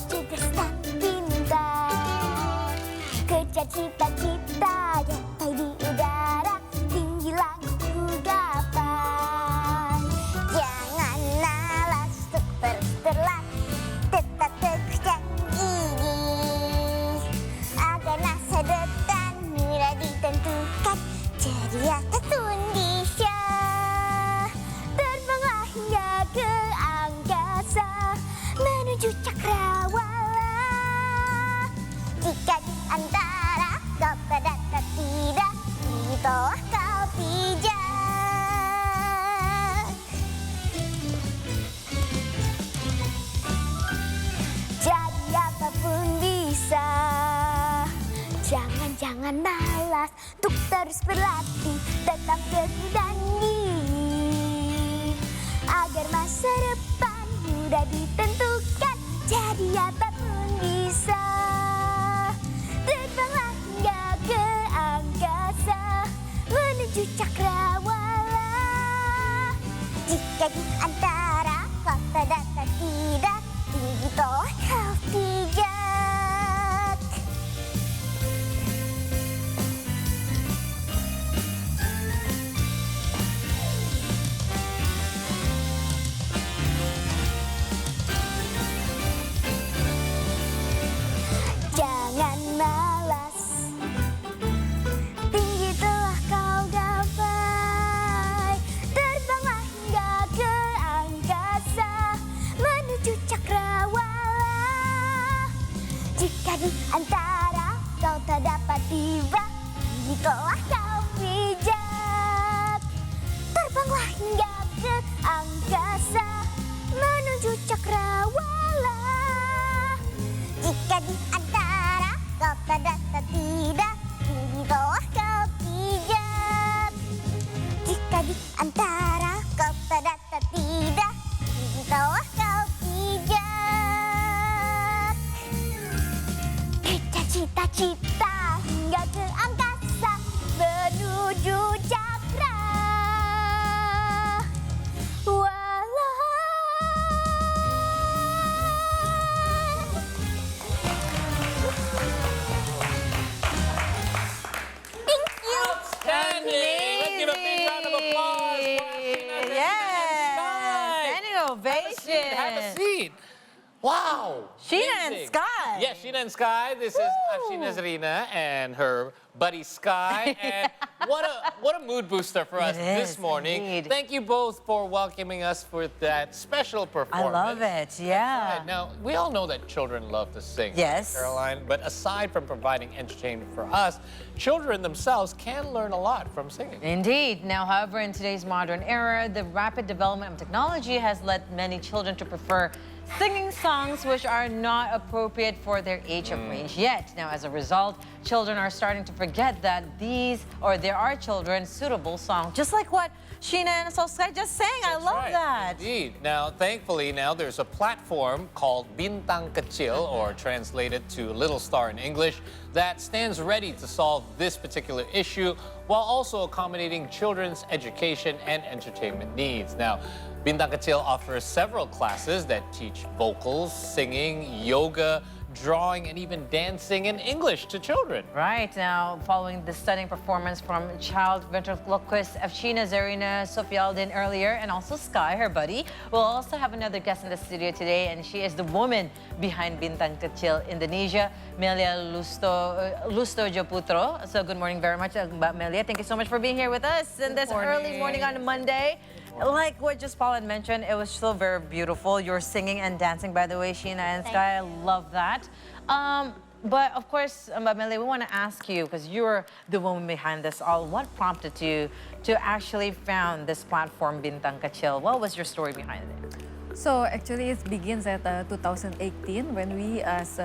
cerdas dan pintar. Kejar cita-cita sampai di udara, tinggi langkahku gapai. Jangan malas untuk terus berlatih, tetap teguh dan gigih. Agar masa depan mudah ditentukan, jadi atas bisa. Terbanglah hingga ke angkasa, menuju cakrawala. Jika di antara kau pada tidak, itulah kau pijak. Jadi apapun bisa, jangan malas untuk terus berlatih, tetap teguh dan gigih. Agar masa depan mudah ditentukan, jadi apapun bisa. Terbanglah hingga ke angkasa, menuju cakrawala. Jika di antara kota dan tidak, itulah kau pijak. Jangan malas, tinggi telah kau gapai. Terbanglah hingga ke angkasa, menuju cakrawala. Jika di antara kau tak dapat tiba, itulah kau pijak. Terbanglah hingga ke angkasa, menuju cakrawala. Jika di antara kau tak dapat tidak, itulah kau pijak. Jika di antara kau tak dapat tidak, itulah kau pijak. Kejar cita-cita hingga ke angkasa, menuju cakrawala. Thank you. Outstanding! Let's give a big round of applause for Afsheena, Zerina, and Sky. Standing ovation. Have a seat. Wow. Sheena and Amazing. Sky. Yes, Sheena and Sky. This is Afsheena Zerina and her buddy Sky. And what a mood booster for us It this is, morning. indeed. Thank you both for welcoming us for that special I performance. love it. Yeah. Right, now, we all know that children love to sing, Yes. Caroline, but aside from providing entertainment for us, children themselves can learn a lot from singing. Indeed. Now, however, in today's modern era, the rapid development of technology has led many children to prefer singing songs which are not appropriate for their age of range yet. Now, as a result, children are starting to forget that there are children suitable songs, just like what Sheena and Sky just sang. I That's love right, that. Indeed. Now, thankfully, there's a platform called Bintang Kecil, or translated to Little Star in English, that stands ready to solve this particular issue while also accommodating children's education and entertainment needs. Now, Bintang Kecil offers several classes that teach vocals, singing, yoga, drawing, and even dancing in English to children. Right now, following the stunning performance from child ventriloquist Afsheena, Zerina, Sofialdin earlier, and also Sky, her buddy, we'll also have another guest in the studio today, and she is the woman behind Bintang Kecil Indonesia, Melia Lustojoputra. So good morning very much, Melia. Thank you so much for being here with us in this early morning on a Monday. Like what just Paul had mentioned, it was so very beautiful. You're singing and dancing, by the way, Sheena and Sky. I love that. But of course, Melia, we want to ask you, because you're the woman behind this all, what prompted you to actually found this platform, Bintang Kecil? What was your story behind it? So actually it begins at 2018 when we as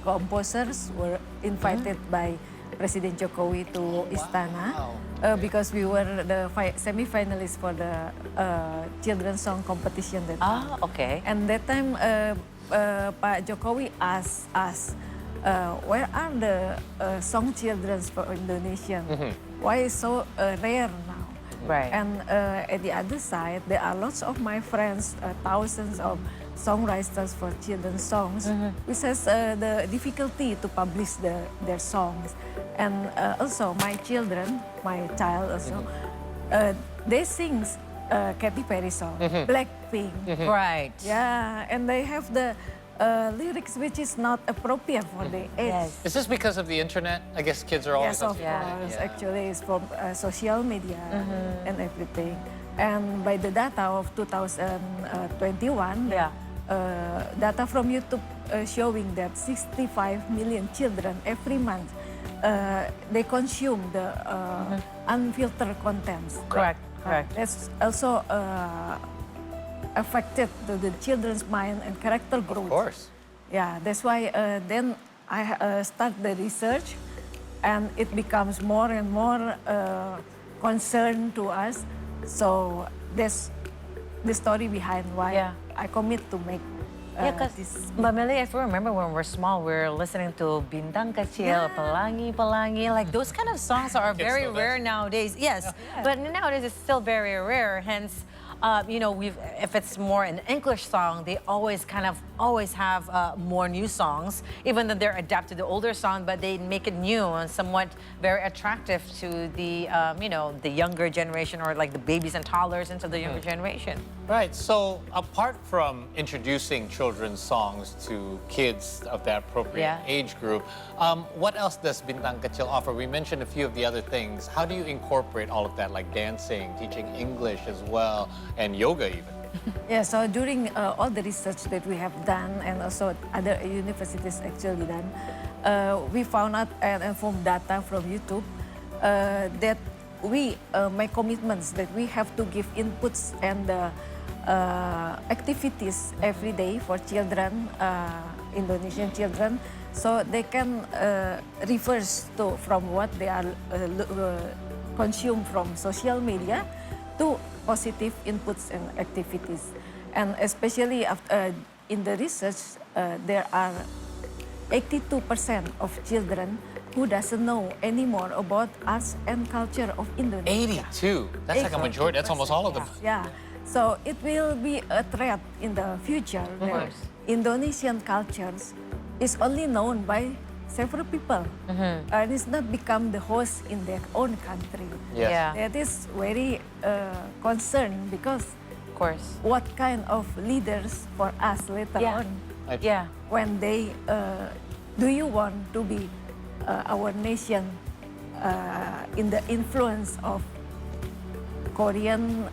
composers were invited by President Jokowi to Istana because we were the semi-finalists for the children's song competition that time. Ah, okay. And that time Pak Jokowi asked us, where are the song children's for Indonesian? Why is so rare now? Right. And at the other side, there are lots of my friends, thousands of songwriters for children's songs, which has the difficulty to publish their songs. And also my children, my child also, they sing Katy Perry song, Blackpink. Right. Yeah, and they have the lyrics which is not appropriate for the age. Yes. Is this because of the internet? I guess kids are always Yes, of on the internet. course. Yeah. Actually, it's from social media and everything. And by the data of 2021, Yeah. data from YouTube showing that 65 million children every month, they consume the unfiltered contents. Correct. Correct. That's also affected the children's mind and character growth. Of course. Yeah, that's why then I start the research, and it becomes more and more concern to us. So that's the story behind why Yeah. I commit to make Yeah, because this. Melia, if we remember when we're small, we were listening to Bintang Kecil, Pelangi, Pelangi. Like those kind of songs are Kids very still rare dance. nowadays. Yes, but nowadays it's still very rare. Hence, you know, if it's more an English song, they always have more new songs, even though they're adapted to older song, but they make it new and somewhat very attractive to the you know, the younger generation, or like the babies and toddlers into the younger generation. Right. So apart from introducing children's songs to kids of that appropriate Yeah. age group, what else does Bintang Kecil offer? We mentioned a few of the other things. How do you incorporate all of that, like dancing, teaching English as well, and yoga even? Yeah, so during all the research that we have done, and also other universities actually done, we found out and from data from YouTube that we make commitments that we have to give inputs and activities every day for children, Indonesian children, so they can reverse to from what they are consume from social media to positive inputs and activities. And especially after, in the research, there are 82% of children who doesn't know anymore about arts and culture of Indonesia. 82. That's like a majority. That's almost all of them. Yeah. So it will be a threat in the future that course. Indonesian cultures is only known by several people and it's not become the host in their own country. Yes. Yeah. That is very concerned because Of course. what kind of leaders for us later Yeah. on Yeah. when they do you want to be our nation in the influence of Korean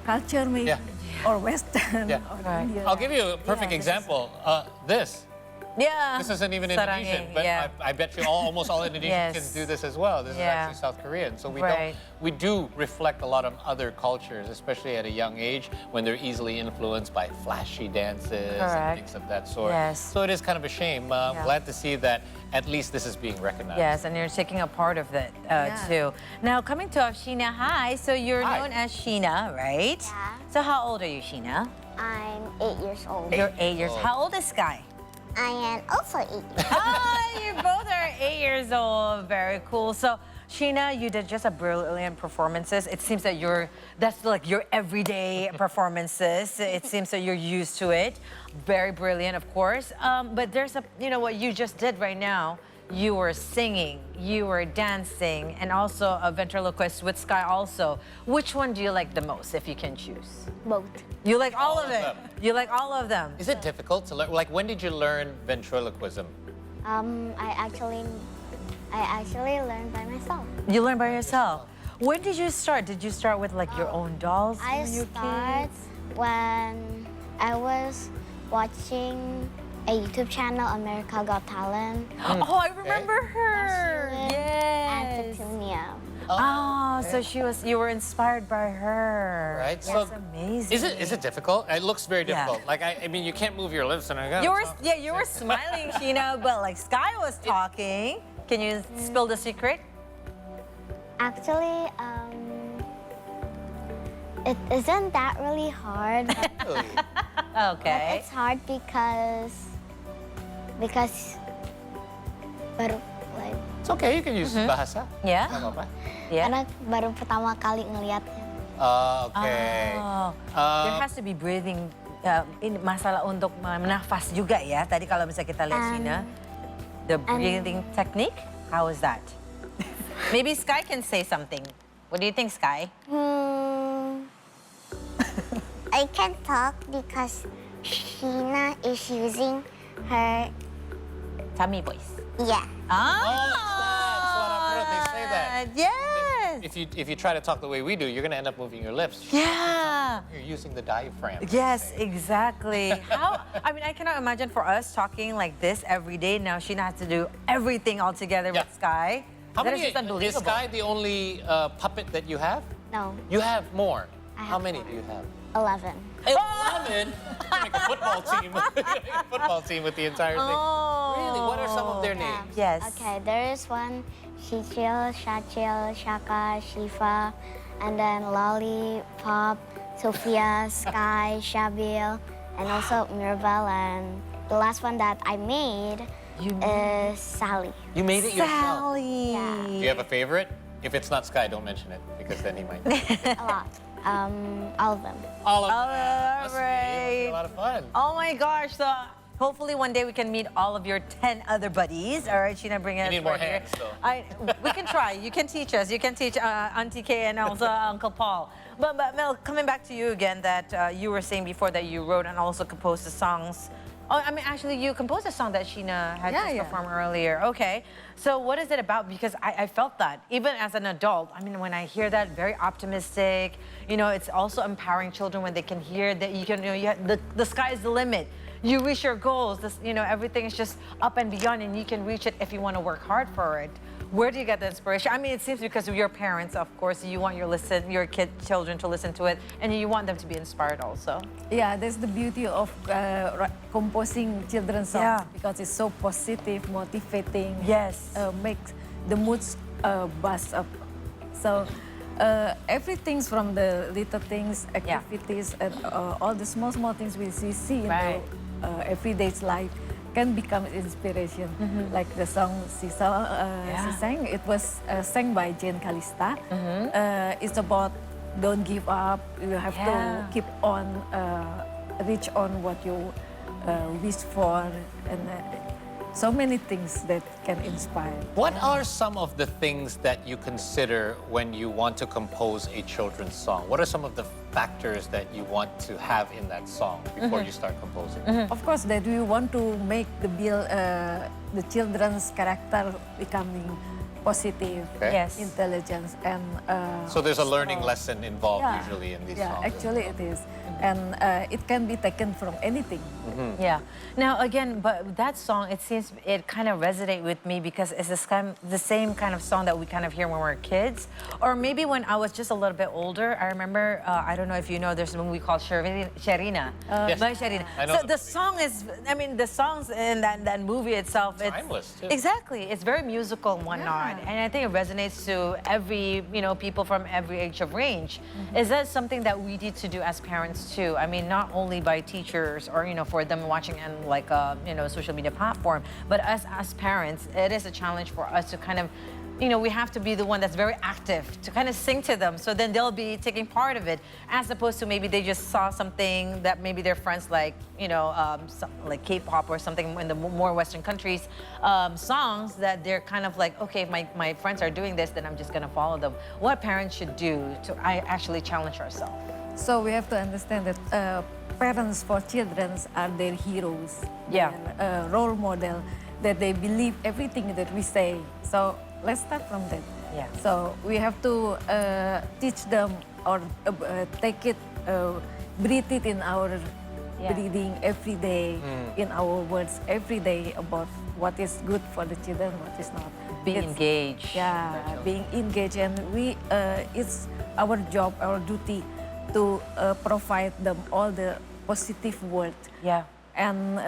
culture maybe Yeah. or Western Yeah. or Right. Indian. I'll give you a perfect Yeah, this is- example. This. Yeah. This isn't even Saranging, Indonesian, but yeah. I bet you almost all Indonesian Yes. kids do this as well. This is Yeah. actually South Korean. So Right. we do reflect a lot of other cultures, especially at a young age when they're easily influenced by flashy dances and Correct. things of that sort. Yes. So it is kind of a shame. Glad to see that at least this is being recognized. Yes, and you're taking a part of it Yeah. too. Now, coming to Afsheena, hi. So you're Hi. known as Sheena, right? Yeah. So how old are you, Sheena? I'm 8 years old. You're 8 years. old. How old is Sky? I am also 8 years Oh, you both are 8 years old. Very cool. So, Sheena, you did just a brilliant performances. It seems that that's like your everyday performances. It seems that you're used to it. Very brilliant, of course. But there's you know what you just did right now. You were singing, you were dancing, and also a ventriloquist with Sky also. Which one do you like the most, if you can choose? Both. You like all of of it. them. You like all of them. Is it difficult to learn? Like, when did you learn ventriloquism? I actually learned by myself. You learn by yourself. When did you start? Did you start with like your own dolls? I when you were start kids? when I was watching a YouTube channel, America Got Talent. Oh, I remember her. And Yes. Petunia. Oh, so you were inspired by her. Right. That's So amazing. is it difficult? It looks very Yeah. difficult. Like I mean, you can't move your lips and I got. You were smiling, Sheena, but like Sky was talking. Can you spill the secret? Actually, it isn't that really hard. But Really? Okay. it's hard because baru like It's okay. You can use bahasa. Yeah. Nggak apa-apa. Yeah. karena baru pertama kali ngelihatnya. Okay. Oh. There has to be breathing masalah untuk menafas juga ya. Tadi kalau misalnya kita lihat Sheena, the breathing technique, how is that? Maybe Sky can say something. What do you think, Sky? I can't talk because Sheena is using her, Tummy voice. yeah. They say that. Yes. If you try to talk the way we do, you're gonna end up moving your lips. Yeah. You're using the diaphragm. Yes, exactly. I mean, I cannot imagine for us talking like this every day. Now Sheena has to do everything all together with Sky. How That many is just unbelievable. is Sky the only puppet that you have? No, You have more. I How have many more. do you have? 11. 11? Make a football team. Football team with the entire thing. Really? What are some of their names? Yes. Okay, there is one Shichil, Shachil, Shaka, Shifa, and then Lolly, Pop, Sophia, Sky, Shabil, and also Mirabel. And the last one that I made is Sally. You made it yourself. Sally. Yeah. Do you have a favorite? If it's not Sky, don't mention it because then he might. A lot. All of them. All of All them. Must be right. a lot of fun. Oh my gosh. So hopefully one day we can meet all of your 10 other buddies. All right, Sheena, bring us need more right here. hands, though. We can try. You can teach us. You can teach Auntie Kay and also Uncle Paul. But Mel, coming back to you again, that you were saying before that you wrote and also composed the songs. Oh, I mean, actually, you composed a song that Sheena had just performed earlier. Okay. So what is it about? Because I felt that, even as an adult, I mean, when I hear that, very optimistic, you know, it's also empowering children when they can hear that you can, you know, the sky is the limit. You reach your goals, this, you know, everything is just up and beyond and you can reach it if you want to work hard for it. Where do you get the inspiration? I mean, it seems because of your parents, of course, you want your children to listen to it, and you want them to be inspired also. Yeah, that's the beauty of composing children's songs because it's so positive, motivating. Yes. Makes the moods buzz up. So everything's from the little things, activities, and all the small things we see in the everyday's life can become inspiration. Like the song she sang, it was sang by Jane Calista. It's about don't give up. You have to keep on, reach on what you wish for, and so many things that can inspire. What are some of the things that you consider when you want to compose a children's song? What are some of the factors that you want to have in that song before you start composing? Of course, that we want to make the children's character becoming positive, intelligence, and so there's a learning lesson involved usually in these songs. Yeah, actually it is. And it can be taken from anything. Yeah. Now, again, but that song, it seems it kind of resonates with me because it's the same kind of song that we kind of hear when we're kids. Or maybe when I was just a little bit older, I remember, I don't know if you know, there's a movie called Zerina. By Zerina. So the song is, I mean, the songs in that movie itself, it's timeless too. Exactly. It's very musical and whatnot. And I think it resonates to every, you know, people from every age of range. Is that something that we need to do as parents too? I mean, not only by teachers or, you know, for them watching on like a, you know, social media platform, but us as parents, it is a challenge for us to kind of, you know, we have to be the one that's very active to kind of sing to them so then they'll be taking part of it as opposed to maybe they just saw something that maybe their friends like, you know, like K-pop or something in the more Western countries, songs that they're kind of like, okay, if my friends are doing this, then I'm just going to follow them. What parents should do to actually challenge ourselves? So we have to understand that parents for children are their heroes, their role model, that they believe everything that we say. So let's start from that. Yeah. So we have to teach them or take it, breathe it in our breathing every day, in our words every day about what is good for the children, what is not. Be engaged. Yeah, being engaged, and we it's our job, our duty to provide them all the positive words. Yeah. And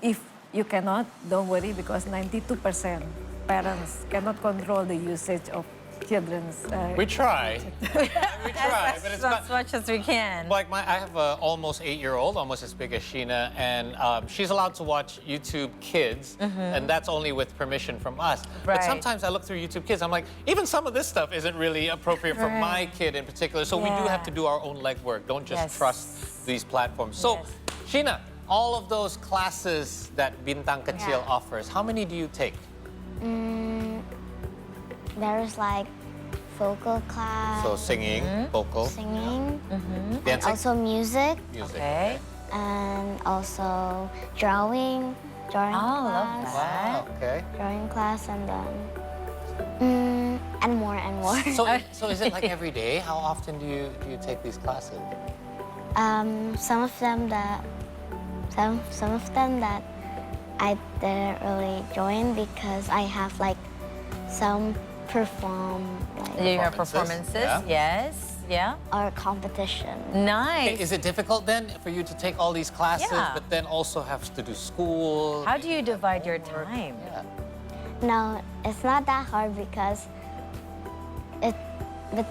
if you cannot, don't worry, because 92% parents cannot control the usage of children's. We try. We try, but it's not as much as we can. like I have a almost 8-year-old, almost as big as Sheena, and she's allowed to watch YouTube Kids, and that's only with permission from us. But sometimes I look through YouTube Kids, I'm like, even some of this stuff isn't really appropriate for my kid in particular. So we do have to do our own legwork. Don't just trust these platforms. So, Yes. Sheena, all of those classes that Bintang Kecil Yeah. offers, how many do you take? There's like vocal class, So singing, vocal, singing, and dancing, also music, music. Okay. and also drawing Oh, love class, that. Wow, okay. drawing class, and then and more and more. So is it like every day? How often do you take these classes? Some of them that I didn't really join because I have like some You have Performances, performances? yeah. Yes. Yeah. or competition. Nice. Is it difficult then for you to take all these classes, Yeah. but then also have to do school? How do you divide your time? Yeah. No, it's not that hard because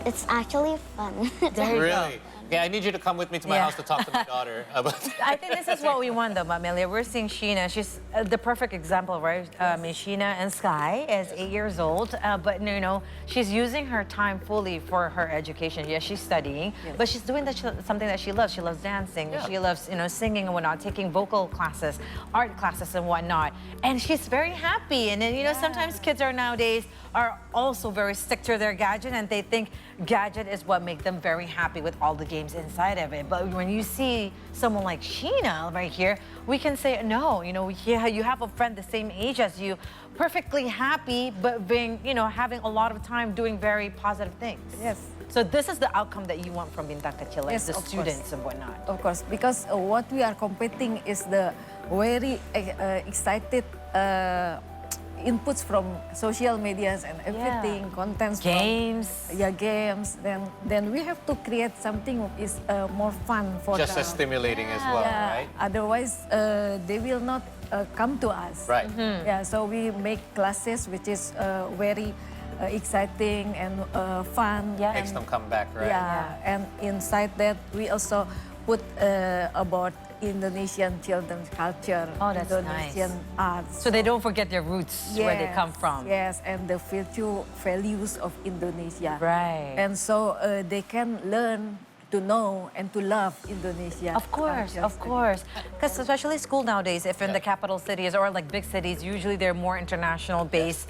it's actually fun. There you go. Really? Okay, I need you to come with me to my Yeah. house to talk to my daughter about I think this is what we want though, Melia. We're seeing Sheena. She's the perfect example, right? Sheena and Sky is 8 years old, but you know, she's using her time fully for her education. Yes, she's studying, but she's doing something that she loves. She loves dancing. Yeah. She loves, singing and whatnot, taking vocal classes, art classes and whatnot. And she's very happy. And then, sometimes kids nowadays are also very stick to their gadget and they think gadget is what makes them very happy with all the games inside of it. But when you see someone like Sheena right here, we can say, no, you have a friend the same age as you, perfectly happy, but being, having a lot of time doing very positive things. Yes. So this is the outcome that you want from Bintang Kecil, like Yes, the of course. students and whatnot. Of course, because what we are competing is the very excited inputs from social medias and everything, contents Games. from games. Then we have to create something is more fun for just them. as stimulating as well, right? Otherwise, they will not come to us. Right. Yeah. So we make classes which is very exciting and fun. Yeah. Makes them come back, right? Yeah, and inside that we also put about Indonesian children's culture, Oh, that's Indonesian arts. So they don't forget their roots, where they come from. Yes, and the virtue values of Indonesia. Right. And so they can learn to know and to love Indonesia. Of course, cultures. of course. Because especially school nowadays, if in the capital cities or like big cities, usually they're more international based.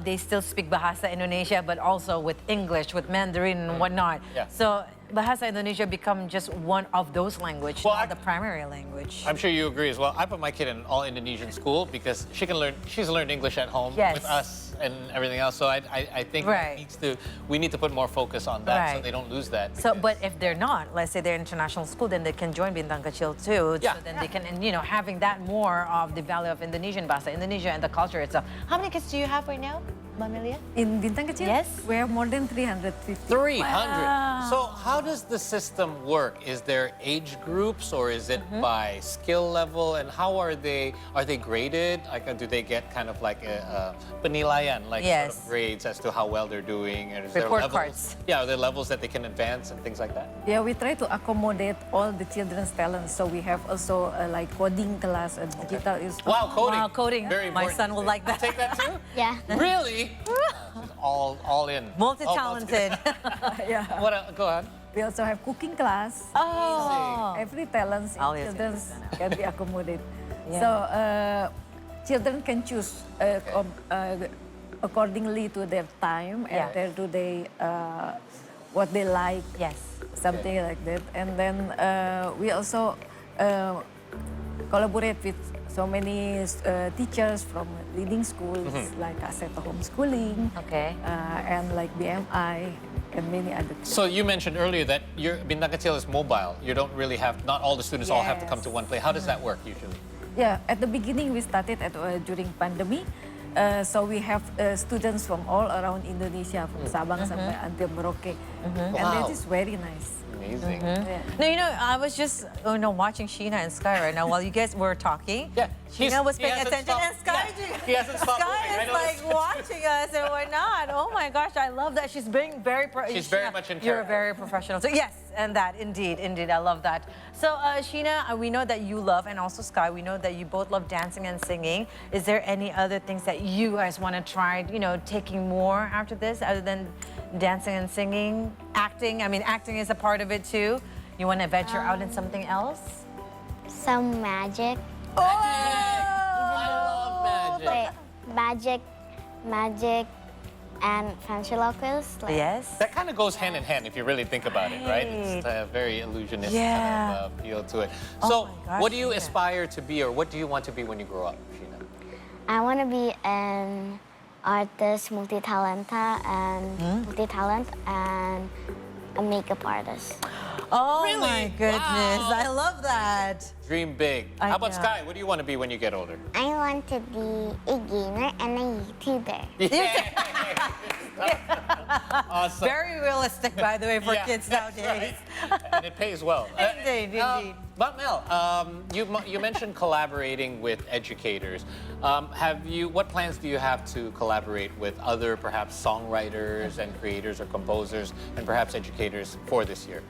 They still speak Bahasa Indonesia, but also with English, with Mandarin and whatnot. Yeah. So Bahasa Indonesia become just one of those languages, Well, not the primary language. I'm sure you agree as well. I put my kid in an all-Indonesian school because she's learned English at home Yes. with us and everything else. So I think Right. we need to put more focus on that so Right. they don't lose that. So, because- but if they're not, let's say they're international school, then they can join Bintang Kecil too. Yeah. So then they can, and having that more of the value of Indonesian Bahasa Indonesia and the culture itself. How many kids do you have right now, Melia? In Bintang Kecil, Yes. we have more than 350. 300. Wow. So how does the system work? Is there age groups or is it by skill level? And how are they graded? Like, do they get kind of like a penilaian, like sort Yes. of grades as to how well they're doing? And is there Report levels? cards. Yeah, are there levels that they can advance and things like that? Yeah, we try to accommodate all the children's talents. So we have also like coding class, and digital is. Wow, coding. Wow, coding. Very My important. son will like that. Take that too? Yeah. Really? all in. Multi-talented. Yeah. What else? Go ahead. We also have cooking class. Oh. Every talent in I'll use children's can be accommodated. Yeah. So children can choose accordingly to their time Yeah. and what they like, Yes. something like that. And then we also collaborate with so many teachers from leading schools like Asseto Homeschooling Okay. and like BMI and many other things. So you mentioned earlier that your Bintang Kecil is mobile. You don't really have, not all the students all have to come to one place. How does that work usually? Yeah, at the beginning we started during pandemic. So we have students from all around Indonesia, from Sabang sampai Anti Merauke. And Wow. that is very nice. Amazing. Yeah. No, I was just watching Sheena and Sky right now while you guys were talking. Yeah, Sheena was he paying hasn't attention stopped- and Sky, yeah, he hasn't stopped Sky moving. I is know like this. watching us and whatnot. Oh my gosh, I love that. She's being very She's very much in You're character. very professional. So yes, and that indeed, I love that. So Sheena, we know that you love, and also Sky, we know that you both love dancing and singing. Is there any other things that you guys want to try, taking more after this, other than dancing and singing? Acting, I mean, acting is a part of it too. You want to venture out in something else? Some magic. I love magic. Wait, magic and ventriloquist. Like, Yes. That kind of goes hand in hand if you really think about it, right? It's a very illusionistic kind of feel to it. Oh So, my gosh, what do you Sheena. aspire to be, or what do you want to be when you grow up, Sheena? I want to be an artist, multi-talent, and a makeup artist. Oh Really? my goodness, Wow. I love that. Dream big. I How about know. Sky? What do you want to be when you get older? I want to be a gamer and a YouTuber. Awesome. Very realistic, by the way, for Yeah, kids that's nowadays. right. And it pays well. Indeed, indeed. But Mel, you mentioned collaborating with educators. What plans do you have to collaborate with other perhaps songwriters and creators or composers and perhaps educators for this year?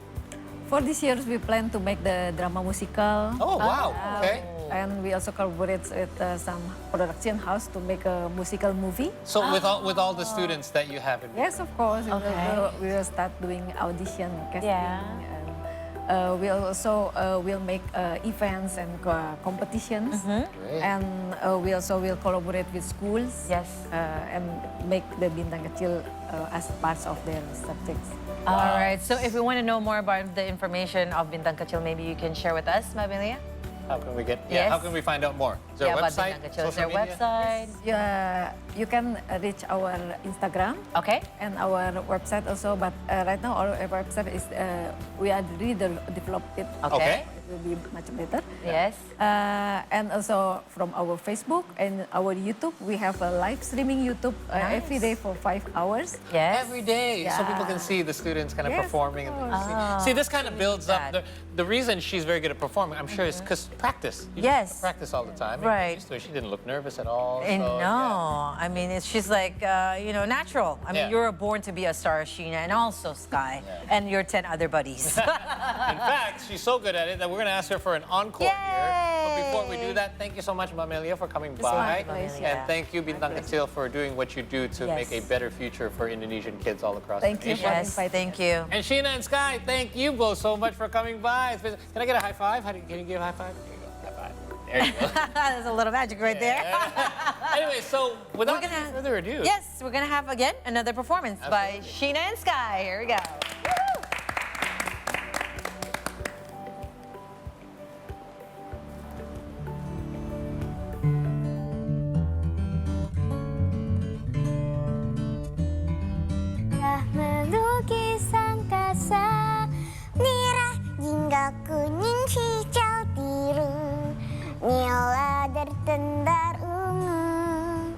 For this year, we plan to make the drama musical. Oh, wow. Okay. And we also collaborate with some production house to make a musical movie. So with all the students that you have in Yes, of course. Okay. We will start doing audition, casting. Yeah. And we also will make events and competitions. Great. And we also will collaborate with schools. Yes. And make the Bintang Kecil as parts of their subjects. All right, so if we want to know more about the information of Bintang Kecil, maybe you can share with us, Melia? How can we get? Yes. How can we find out more? Is there a about website? Bintang Kecil. Is social there a media? website? Yeah, you can reach our Instagram Okay. and our website also. But right now our website is we are really developed it. Okay. It will be much better. Yes. And also from our Facebook and our YouTube, we have a live streaming YouTube every day for 5 hours. Yes. Every day, so people can Yeah. see the students kind of Yes, performing. of And course. see, this kind of builds up. that. The reason she's very good at performing, I'm sure, is because practice. You Yes. practice all the time. And Right. used to it. She didn't look nervous at all. And so, no, I mean, she's like, natural. I mean, Yeah. you're born to be a star, Sheena, and also Sky, and your 10 other buddies. In fact, she's so good at it that we're going to ask her for an encore here. But before we do that, thank you so much, Melia, for coming by. my pleasure. And thank you, Bintang Kecil, for doing what you do to Yes. make a better future for Indonesian kids all across Thank the you nation. for Yes, inviting thank you. And Sheena and Sky, thank you both so much for coming by. Can I get a high five? Can you give a high five? There you go. High five. There you go. There's a little magic right there. Anyway, so without We're gonna- further ado. Yes, we're going to have again another performance by Absolutely. Sheena and Sky. Here we go. Telah melukis angkasa merah hingga kuning hijau biru nila bertendar ungu.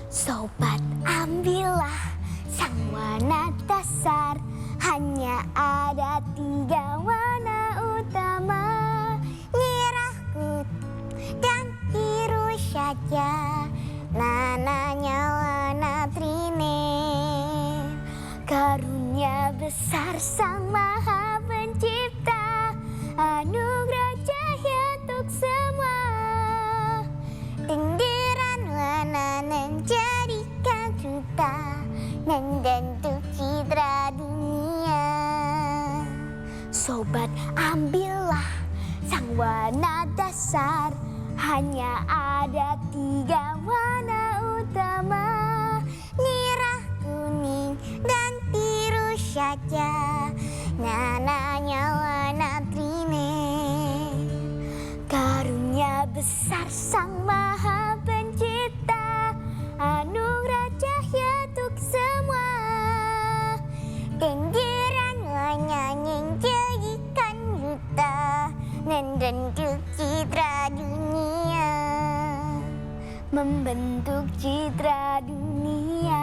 Sobat, ambillah sang warna dasar, hanya ada 3 warna utama, merah, putih, dan biru saja. Nananya warna trinil, karunia besar sang maha pencipta, anugerah cahaya untuk semua. Tindiran warna menjadikan kita membentuk citra dunia. Sobat, ambillah sang warna dasar, hanya ada 3 warna utama, merah, kuning, dan biru saja. Nananya warna trinil, karunia besar sang maha pencipta, anugerah cahaya untuk semua. Kendiran warna menjadikan kita membentuk citra dunia, membentuk citra dunia.